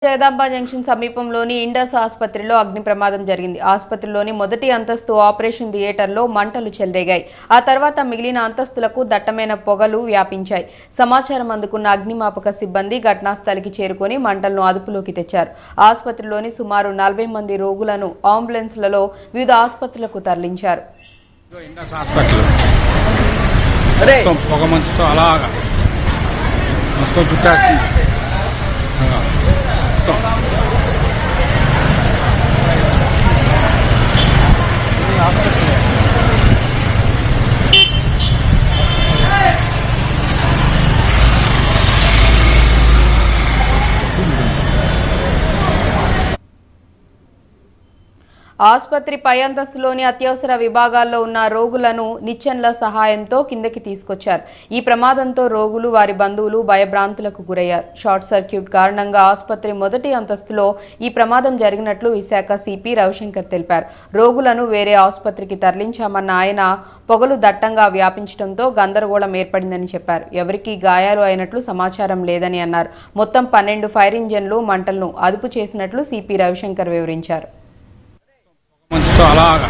Jagadamba junction సమీపంలోని Indus ఆసుపత్రిలో అగ్ని ప్రమాదం జరిగింది. ఆసుపత్రిలోని మొదటి అంతస్తు ఆపరేషన్ థియేటర్లో మంటలు చెలరేగాయి. ఆ తర్వాత మిగిలిన అంతస్తులకు దట్టమైన పొగలు వ్యాపించాయి. సమాచారం అందుకున్న అగ్నిమాపక సిబ్బంది ఘటనాస్థలికి చేరుకొని మంటలను అదుపులోకి తెచ్చారు. ఆసుపత్రిలోని సుమారు 40 మంది రోగులను అంబులెన్స్లలో వివిధ ఆసుపత్రులకు తరలించారు. ఆసుపత్రి పై అంతస్తులోని అత్యవసర విభాగాల్లో ఉన్న రోగులను నిచ్చెనల సహాయంతో కిందకి తీసుకొచ్చారు. ఈ ప్రమాదంతో రోగులు వారి బంధువులు భయభ్రాంతులకు గురయ్యారు. షార్ట్ సర్క్యూట్ కారణంగా ఆసుపత్రి మొదటి అంతస్తులో ఈ ప్రమాదం జరిగినట్లు విశాఖ సిపి రవిశంకర్ తెలిపారు. రోగులను వేరే ఆసుపత్రికి తరలించామన్న ఆయన పొగలు దట్టంగా వ్యాపించడంతో గందరగోళం ఏర్పడిందని చెప్పారు. ఎవరికీ గాయాలు అయినట్లు సమాచారం లేదని అన్నారు. మొత్తం 12 ఫైర్ ఇంజన్లు మంటలను అదుపు చేసినట్లు సిపి రవిశంకర్ వివరించారు. అలాగా